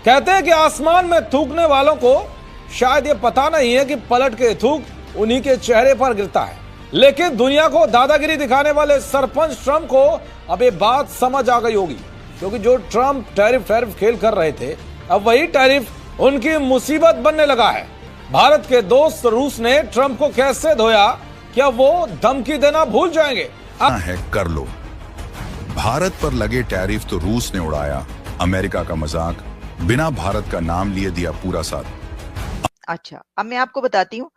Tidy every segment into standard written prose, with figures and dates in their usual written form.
कहते हैं कि आसमान में थूकने वालों को शायद ये पता नहीं है कि पलट के थूक उन्हीं के चेहरे पर गिरता है। लेकिन दुनिया को दादागिरी दिखाने वाले सरपंच ट्रंप को अब ये बात समझ आ गई होगी, क्योंकि जो ट्रंप टैरिफ खेल कर रहे थे, अब वही टैरिफ उनकी मुसीबत बनने लगा है। भारत के दोस्त रूस ने ट्रंप को कैसे धोया, क्या वो धमकी देना भूल जाएंगे? है कर लो। भारत पर लगे टैरिफ तो रूस ने उड़ाया, अमेरिका का मजाक बिना भारत का नाम लिए दिया पूरा साथ। अच्छा, अब मैं आपको बताती हूँ,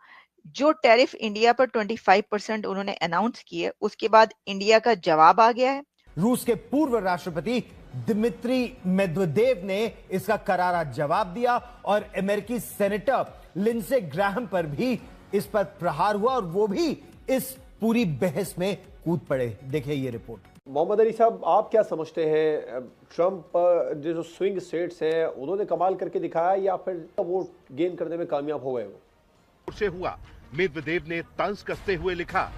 जो टैरिफ इंडिया पर 25% उन्होंने अनाउंस किए, उसके बाद इंडिया का जवाब आ गया है। रूस के पूर्व राष्ट्रपति दिमित्री मेदवेदेव ने इसका करारा जवाब दिया और अमेरिकी सेनेटर लिंडसे ग्राहम पर भी इस पर प्रहार हुआ और वो भी इस पूरी बहस में कूद पड़े। देखिए ये रिपोर्ट। मोहम्मद अली साहब, आप क्या समझते हैं, ट्रंप जो स्विंग स्टेट्स हैं उन्होंने कमाल करके दिखाया या फिर वोट गेन करने में कामयाब हो गए? वो से हुआ। मेदवेदेव ने तंज कसते हुए लिखा,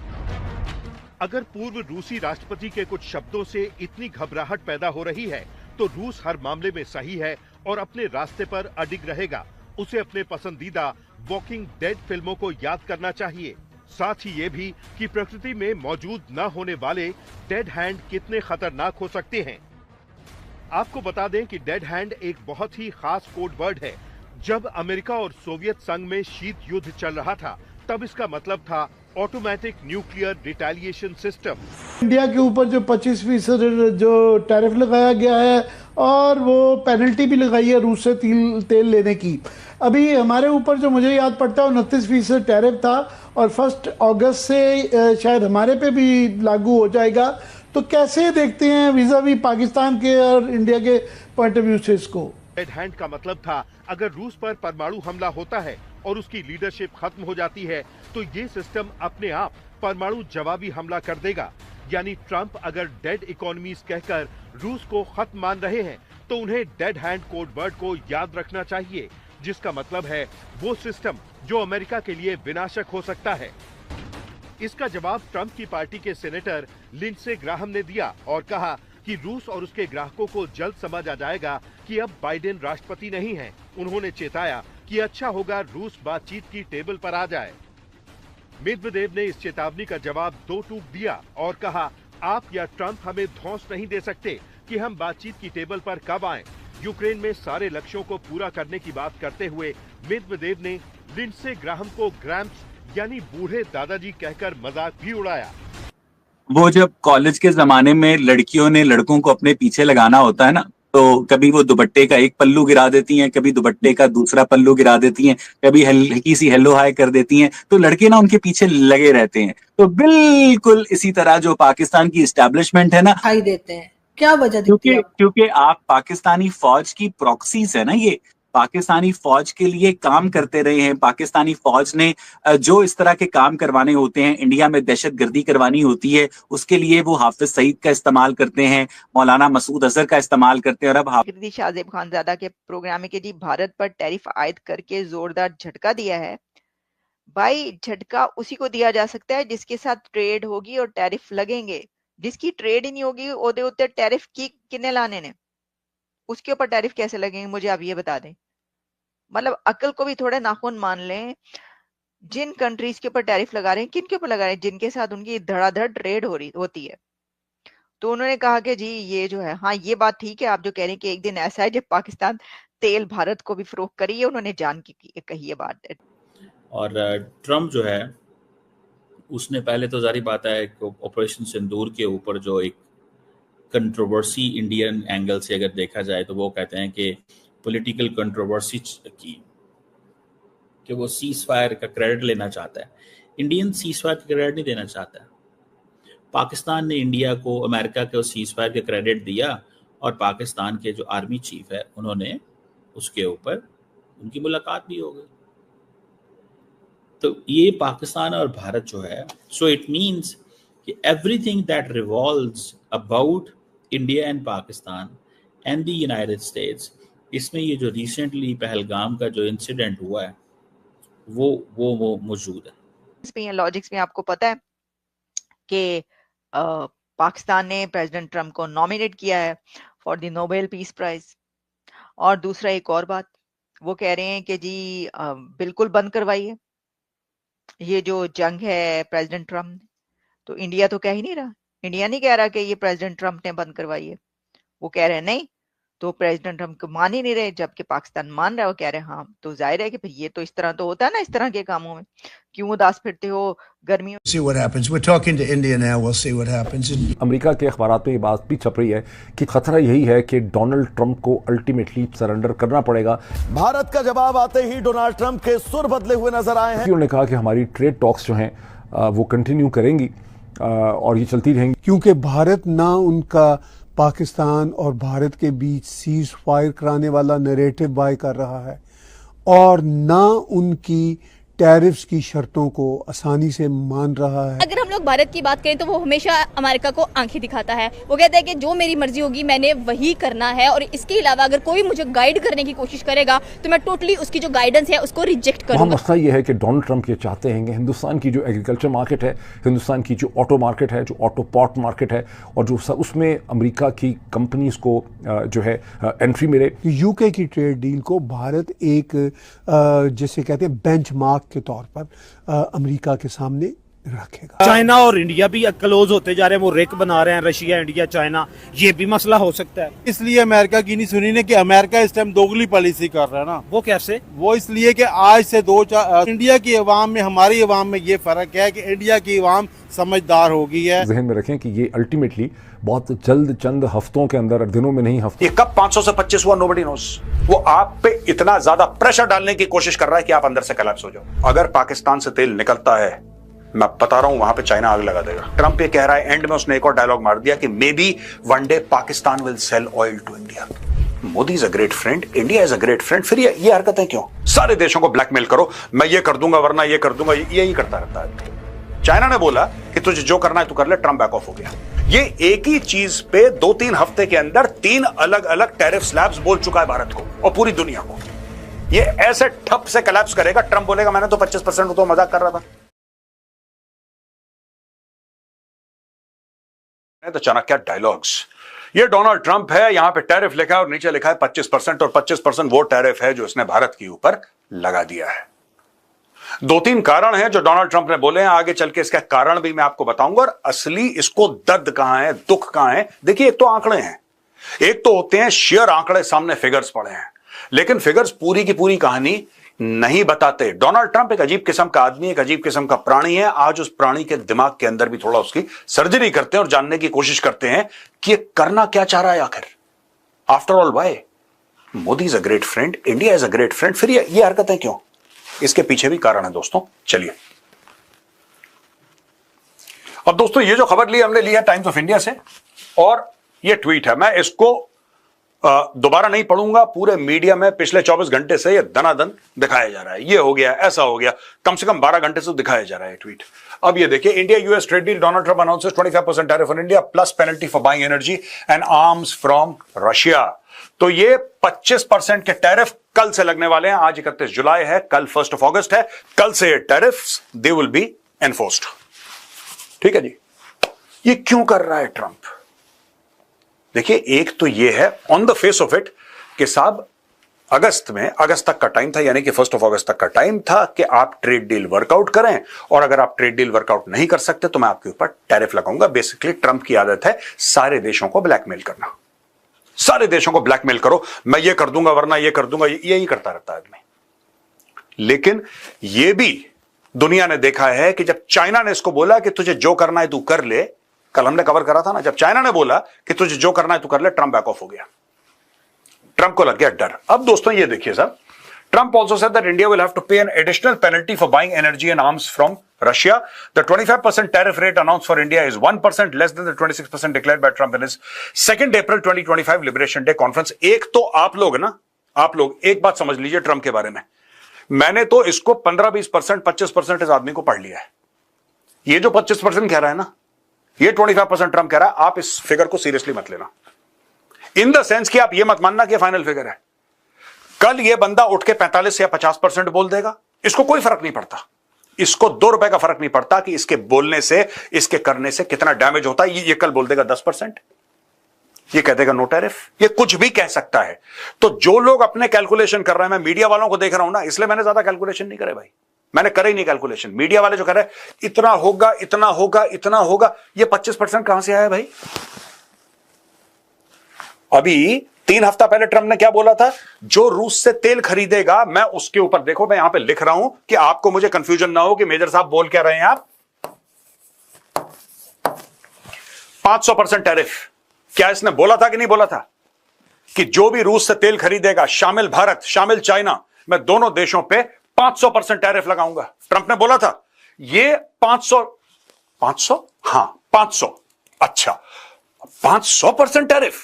अगर पूर्व रूसी राष्ट्रपति के कुछ शब्दों से इतनी घबराहट पैदा हो रही है तो रूस हर मामले में सही है और अपने रास्ते पर अडिग रहेगा। उसे अपने पसंदीदा वॉकिंग डेड फिल्मों को याद करना चाहिए, साथ ही ये भी कि प्रकृति में मौजूद न होने वाले डेड हैंड कितने खतरनाक हो सकते हैं। आपको बता दें कि डेड हैंड एक बहुत ही खास कोड वर्ड है। जब अमेरिका और सोवियत संघ में शीत युद्ध चल रहा था, तब इसका मतलब था automatic nuclear retaliation system. India के ऊपर जो 25% जो टैरिफ लगाया गया है और वो पेनल्टी भी लगाई है रूस से तेल लेने की, अभी हमारे ऊपर जो मुझे याद पड़ता है 29% टैरिफ था और 1 अगस्त से शायद हमारे पे भी लागू हो जाएगा। तो कैसे देखते हैं वीज़ा-वी पाकिस्तान के और इंडिया के पॉइंट ऑफ व्यू से इसको? डेड हैंड का मतलब था अगर रूस पर परमाणु हमला होता है और उसकी लीडरशिप खत्म हो जाती है तो ये सिस्टम अपने आप परमाणु जवाबी हमला कर देगा। यानी ट्रंप अगर डेड इकोनॉमीज कहकर रूस को खत्म मान रहे हैं तो उन्हें डेड हैंड कोड वर्ड को याद रखना चाहिए, जिसका मतलब है वो सिस्टम जो अमेरिका के लिए विनाशक हो सकता है। इसका जवाब ट्रंप की पार्टी के सेनेटर लिंडसे ग्राहम ने दिया और कहा कि रूस और उसके ग्राहकों को जल्द समझ आ जाएगा कि अब बाइडेन राष्ट्रपति नहीं है। उन्होंने चेताया कि अच्छा होगा रूस बातचीत की टेबल पर आ जाए। मेदवेदेव ने इस चेतावनी का जवाब दो टूक दिया और कहा, आप या ट्रंप हमें धौंस नहीं दे सकते कि हम बातचीत की टेबल पर कब आएं। यूक्रेन में सारे लक्ष्यों को पूरा करने की बात करते हुए मेदवेदेव ने लिंडसे ग्राहम को ग्रैम्प्स यानी बूढ़े दादाजी कहकर मजाक भी उड़ाया। वो जब कॉलेज के जमाने में लड़कियों ने लड़कों को अपने पीछे लगाना होता है ना, तो कभी वो दुपट्टे का एक पल्लू गिरा देती हैं, कभी दुपट्टे का दूसरा पल्लू गिरा देती हैं, कभी हल्की सी हेलो हाय कर देती हैं, तो लड़के ना उनके पीछे लगे रहते हैं। तो बिल्कुल इसी तरह जो पाकिस्तान की इस्टेब्लिशमेंट है ना, दिखाई देते हैं। क्या वजह दिखती है? क्योंकि आप पाकिस्तानी फौज की प्रॉक्सीज है ना, ये पाकिस्तानी फौज के लिए काम करते रहे हैं। पाकिस्तानी फौज ने जो इस तरह के काम करवाने होते हैं, इंडिया में दहशतगर्दी करवानी होती है, उसके लिए वो हाफिज सईद का इस्तेमाल करते हैं, मौलाना मसूद अजहर का इस्तेमाल करते हैं। और अब शाहजेब खानजादा के प्रोग्राम में कि जी भारत पर टैरिफ आयद करके जोरदार झटका दिया है। भाई, झटका उसी को दिया जा सकता है जिसके साथ ट्रेड होगी और टैरिफ लगेंगे। जिसकी ट्रेड ही नहीं होगी ओदे उत्ते टैरिफ की किन्ने लाने ने, उसके ऊपर टैरिफ कैसे लगेंगे? मुझे आप ये बता दें। मतलब अकल को भी थोड़े नाखून मान लें। जिन कंट्रीज के ऊपर टैरिफ लगा रहे हैं, किन के ऊपर लगा रहे हैं? जिनके साथ उनकी धड़ाधड़ ट्रेड होती है। तो उन्होंने कहा कि जी ये जो है, हाँ ये बात ठीक है, आप जो कह रहे हैं कि एक दिन ऐसा है जब पाकिस्तान तेल भारत को भी फरोख्त करी है, उन्होंने जान की कही है बात। और ट्रम्प जो है उसने पहले तो जारी बात है ऑपरेशन सिंदूर के ऊपर जो एक कंट्रोवर्सी इंडियन एंगल से अगर देखा जाए तो वो कहते हैं कि पॉलिटिकल कंट्रोवर्सी की कि वो सीज फायर का क्रेडिट लेना चाहता है। इंडियन सीज फायर का क्रेडिट नहीं देना चाहता है। पाकिस्तान ने इंडिया को, अमेरिका को सीज फायर का क्रेडिट दिया और पाकिस्तान के जो आर्मी चीफ है उन्होंने उसके ऊपर उनकी मुलाकात भी हो गई। तो ये पाकिस्तान और भारत जो है, सो इट मीन्स कि everything that revolves about India and Pakistan and the United states, इसमें ये जो रिसेंटली पहलगाम का जो इंसिडेंट हुआ है वो मौजूद है। इसमें लॉजिक्स में आपको पता है कि पाकिस्तान ने प्रेसिडेंट ट्रंप को नॉमिनेट किया है for the Nobel peace prize. और दूसरा एक और बात, वो कह रहे हैं कि जी बिल्कुल बंद करवाइए ये जो जंग है प्रेसिडेंट ट्रम्प ने। तो इंडिया तो कह ही नहीं रहा, इंडिया नहीं कह रहा कि ये प्रेसिडेंट ट्रम्प ने बंद करवाई है, वो कह रहे हैं नहीं। तो प्रेसिडेंट ट्रम्प को मान ही नहीं रहे, जबकि पाकिस्तान मान रहा है, वो कह रहे हैं हाँ। तो जाहिर है कि फिर ये तो इस तरह तो होता है ना, इस तरह के कामों में क्यों उदास फिरते हो गर्मियों। See what happens. We're talking to India now. We'll see what happens. America के अखबारात में ये बात भी छप रही है कि खतरा यही है कि डोनाल्ड ट्रंप को अल्टीमेटली सरेंडर करना पड़ेगा। भारत का जवाब आते ही डोनाल्ड ट्रंप के सुर बदले हुए नजर आए हैं। उन्होंने कहा कि हमारी ट्रेड टॉक्स जो हैं वो कंटिन्यू करेंगी और ये चलती रहेंगी, क्योंकि भारत ना उनका पाकिस्तान और भारत के बीच सीज फायर कराने वाला नैरेटिव बाय कर रहा है और ना उनकी टैरिफ्स की शर्तों को आसानी से मान रहा है। अगर हम लोग भारत की बात करें तो वो हमेशा अमेरिका को आंखें दिखाता है। वो कहता है कि जो मेरी मर्जी होगी मैंने वही करना है, और इसके अलावा अगर कोई मुझे गाइड करने की कोशिश करेगा तो मैं टोटली उसकी जो गाइडेंस है उसको रिजेक्ट करूंगा। मसला ये है कि डोनाल्ड ट्रंप ये चाहते हैं कि हिंदुस्तान की जो एग्रीकल्चर मार्केट है, हिंदुस्तान की जो ऑटो मार्केट है, जो ऑटो पार्ट मार्केट है, और जो उसमें अमेरिका की कंपनीज को जो है एंट्री मिले। यूके की ट्रेड डील को भारत एक जैसे कहते हैं बेंचमार्क के तौर पर अमेरिका के सामने रखेगा। चाइना और इंडिया भी क्लोज होते जा रहे हैं, वो रेक बना रहे हैं, रशिया इंडिया चाइना, ये भी मसला हो सकता है। इसलिए अमेरिका की नहीं सुनी ने कि अमेरिका इस टाइम दोगली पॉलिसी कर रहा है ना। वो कैसे? वो इसलिए कि आज से इंडिया की अवाम में, हमारी अवाम में ये फर्क है कि इंडिया की अवाम समझदार हो गई है। जहन में रखें कि ये अल्टीमेटली बहुत जल्द, चंद हफ्तों के अंदर, दिनों में नहीं हफ्तों। ये कब 500 से 25 हुआ नोबडी नोस। वो आप पे इतना ज्यादा प्रेशर डालने की कोशिश कर रहा है कि आप अंदर से कोलैप्स हो जाओ। अगर पाकिस्तान से तेल निकलता है, मैं बता रहा हूं, वहां पे चाइना आग लगा देगा। ट्रंप ये कह रहा है, एंड में उसने एक और डायलॉग मार दिया कि maybe one day Pakistan will sell oil to India. Modi is a great friend, India is a great friend. फिर ये हरकतें क्यों? सारे देशों को ब्लैकमेल करो, मैं ये कर दूंगा वरना ये कर दूंगा, यही करता रहता है। चाइना ने बोला कि तुझे जो करना है तू कर ले, ट्रंप बैक ऑफ हो गया। ये एक ही चीज पे 2-3 हफ्ते के अंदर 3 अलग अलग टैरिफ स्लैब्स बोल चुका है भारत को और पूरी दुनिया को। ये ऐसे ठप से कोलैप्स करेगा, ट्रंप बोलेगा मैंने तो 25% तो मजाक कर रहा था। तो चाणक्य डायलॉग्स, ये डोनाल्ड ट्रंप है, यहां पे टैरिफ लिखा है और नीचे लिखा है 25%, और 25% वो टैरिफ है जो इसने भारत के ऊपर लगा दिया है। 2-3 कारण हैं जो डोनाल्ड ट्रंप ने बोले हैं, आगे चल के इसका कारण भी मैं आपको बताऊंगा। और असली इसको दर्द कहां है, दुख कहां है। देखिए, एक तो आंकड़े हैं, एक तो होते हैं शेयर आंकड़े, सामने फिगर्स पड़े हैं, लेकिन फिगर्स पूरी की पूरी कहानी नहीं बताते। डोनाल्ड ट्रंप एक अजीब किस्म का आदमी, एक अजीब किस्म का प्राणी है। आज उस प्राणी के दिमाग के अंदर भी थोड़ा उसकी सर्जरी करते हैं और जानने की कोशिश करते हैं कि ये करना क्या चाह रहा है आखिर। After all why Modi is a great friend, India is a great friend. फिर ये हरकतें क्यों? इसके पीछे भी कारण है दोस्तों। चलिए, अब दोस्तों ये जो खबर ली हमने ली है टाइम्स ऑफ इंडिया से, और ये ट्वीट है। मैं इसको दोबारा नहीं पढ़ूंगा। पूरे मीडिया में पिछले 24 घंटे से ये दनादन दिखाया जा रहा है, ये हो गया, ऐसा हो गया, कम से कम 12 घंटे से दिखाया जा रहा है ट्वीट। अब ये देखिए, India US trade deal, Donald Trump announces 25% tariff on India plus penalty for buying energy and arms from Russia. तो ये 25% के टैरिफ कल से लगने वाले हैं। आज 31 जुलाई है, कल 1 अगस्त है। कल से ये tariffs they will be enforced. ठीक है जी। ये क्यों कर रहा है ट्रंप? देखिए, एक तो ये है on the face of it कि साहब अगस्त तक का टाइम था, यानी कि 1 अगस्त तक का टाइम था कि आप ट्रेड डील वर्कआउट करें, और अगर आप ट्रेड डील वर्कआउट नहीं कर सकते तो मैं आपके ऊपर टैरिफ लगाऊंगा। बेसिकली ट्रंप की आदत है सारे देशों को ब्लैकमेल करना। सारे देशों को ब्लैकमेल करो, मैं ये कर दूंगा वरना ये कर दूंगा, यही करता रहता है आदमी। लेकिन ये भी दुनिया ने देखा है कि जब चाइना ने इसको बोला कि तुझे जो करना है तू कर ले, कल हमने कवर करा था ना, जब चाइना ने बोला कि तुझे जो करना है तू कर ले, ट्रंप बैक ऑफ हो गया। ट्रंप को लग गया डर। अब दोस्तों ये देखिए साहब, Trump also said that India will have to pay an additional penalty for buying energy and arms from Russia. The 25% tariff rate announced for India is 1% less than the 26% declared by Trump in his 2 April 2025 Liberation Day conference. एक तो आप लोग एक बात समझ लीजिए Trump के बारे में। मैंने तो इसको 15-20%, 25% इस आदमी को पढ़ लिया है। ये जो 25% कह रहा है ना, ये 25% ट्रंप कह रहा है। आप इस फिगर को सीरियसली मत लेना, इन द सेंस कि आप ये मत मानना कि फाइनल फिगर है। कल ये बंदा उठ के 45 या 50% बोल देगा, इसको कोई फर्क नहीं पड़ता। इसको 2 रुपए का फर्क नहीं पड़ता कि इसके बोलने से, इसके करने से कितना डैमेज होता है। ये कल बोल देगा 10%, ये कह देगा नो टैरिफ, ये कुछ भी कह सकता है। तो जो लोग अपने कैलकुलेशन कर रहे हैं, मैं मीडिया वालों को देख रहा हूं ना, इसलिए मैंने ज्यादा कैलकुलेशन नहीं करे भाई, मैंने करे ही नहीं कैलकुलेशन। मीडिया वाले जो कर रहे हैं इतना होगा इतना होगा इतना होगा, ये 25% कहां से आया भाई? अभी 3 हफ्ता पहले ट्रंप ने क्या बोला था? जो रूस से तेल खरीदेगा मैं उसके ऊपर, देखो मैं यहां पे लिख रहा हूं कि आपको मुझे कंफ्यूजन ना हो कि मेजर साहब बोल क्या रहे हैं आप, 500% टैरिफ। क्या इसने बोला था कि नहीं बोला था कि जो भी रूस से तेल खरीदेगा, शामिल भारत शामिल चाइना, मैं दोनों देशों पे 500% टैरिफ लगाऊंगा? ट्रंप ने बोला था। ये 500 हां 500, अच्छा 500% टैरिफ।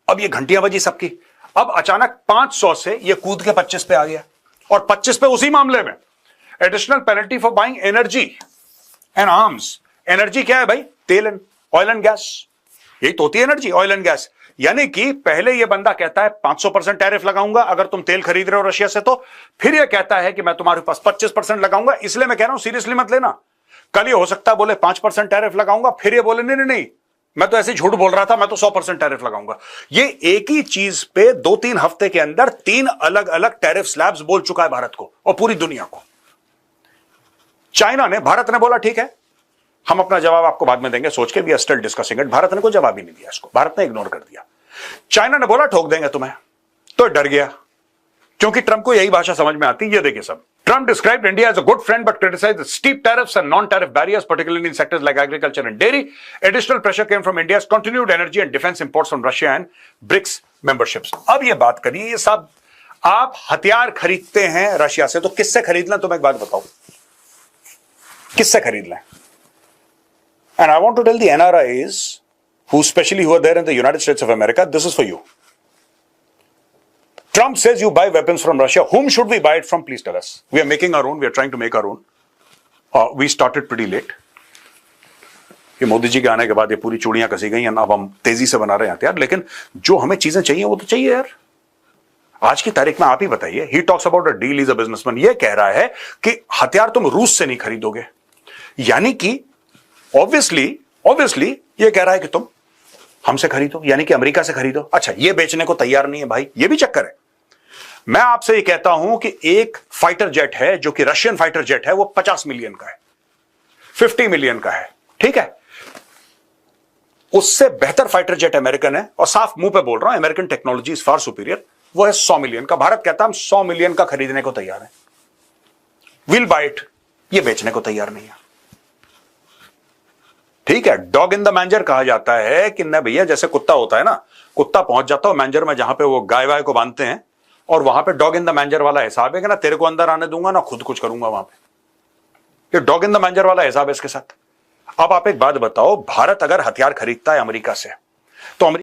अब ये घंटियां बजी सबकी। अब अचानक 500 से ये कूद के 25 पे आ गया, और 25 पे उसी मामले में additional penalty for buying energy and arms. Energy क्या है भाई? तेल, ऑयल एंड गैस, यही तो होती है एनर्जी, ऑयल एंड गैस। यानी कि पहले ये बंदा कहता है 500% टैरिफ लगाऊंगा अगर तुम तेल खरीद रहे हो रशिया से, तो फिर ये कहता है कि मैं तुम्हारे पास 25% लगाऊंगा। इसलिए मैं कह रहा हूं सीरियसली मत लेना। कल ये हो सकता है बोले 5% टैरिफ लगाऊंगा, फिर ये बोले नहीं नहीं नहीं मैं तो ऐसे झूठ बोल रहा था, मैं तो 100% टैरिफ लगाऊंगा। ये एक ही चीज पे 2-3 हफ्ते के अंदर 3 अलग अलग टैरिफ स्लैब्स बोल चुका है भारत को और पूरी दुनिया को। चाइना ने, भारत ने बोला ठीक है हम अपना जवाब आपको बाद में देंगे, सोच के we are still discussing it. Bharat ने कोई जवाब ही नहीं दिया इसको, भारत ने इग्नोर कर दिया। चाइना ने बोला ठोक देंगे तुम्हें, तो डर गया, क्योंकि ट्रंप को यही भाषा समझ में आती है। ये देखिए सब, Trump described India as a good friend but criticized the steep tariffs and non-tariff barriers, particularly in sectors like agriculture and dairy. Additional pressure came from India's continued energy and defense imports from Russia and BRICS memberships. अब ये बात करिए, ये सब आप हथियार खरीदते हैं रशिया से, तो किससे खरीद लें? तुम एक बात बताओ, किससे खरीद लें? And I want to tell the NRIs, who especially who are there in the United States of America, this is for you. Trump says you buy weapons from Russia. Whom should we buy it from? Please tell us. We are making our own. We are trying to make our own. We started pretty late. ये मोदी जी के आने के बाद ये पूरी चूड़ियां कसी गई हैं, अब हम तेजी से बना रहे हैं हथियार, लेकिन जो हमें चीजें चाहिए वो तो चाहिए यार। आज की तारीख में आप ही बताइए, he talks about a deal, he's a businessman, ये कह रहा है कि हथियार तुम रूस से नहीं खरीदोगे, यानी कि ऑब्वियसली ये कह रहा है कि तुम हमसे खरीदो, यानी कि अमेरिका से खरीदो। अच्छा, ये बेचने को तैयार नहीं है भाई, ये भी चक्कर है। मैं आपसे ये कहता हूं कि एक फाइटर जेट है जो कि रशियन फाइटर जेट है, वो 50 मिलियन का है, 50 मिलियन का है, ठीक है। उससे बेहतर फाइटर जेट अमेरिकन है, और साफ मुंह पे बोल रहा हूं, American technology is far superior, वो है 100 मिलियन का। भारत कहता है हम 100 मिलियन का खरीदने को तैयार है, विल बाय इट, ये बेचने को तैयार नहीं है, ठीक है। डॉग इन द मैंजर कहा जाता है कि न भैया, जैसे कुत्ता होता है ना, कुत्ता पहुंच जाता है मैंजर में जहां पे वो गाय वाय को बांधते हैं, और वहां पे डॉग इन द मैंजर वाला हिसाब है कि ना तेरे को अंदर आने दूंगा ना खुद कुछ करूंगा वहां पे। ये डॉग इन द मैंजर वाला हिसाब है इसके साथ। अब आप एक बात बताओ, भारत अगर हथियार खरीदता है अमेरिका से,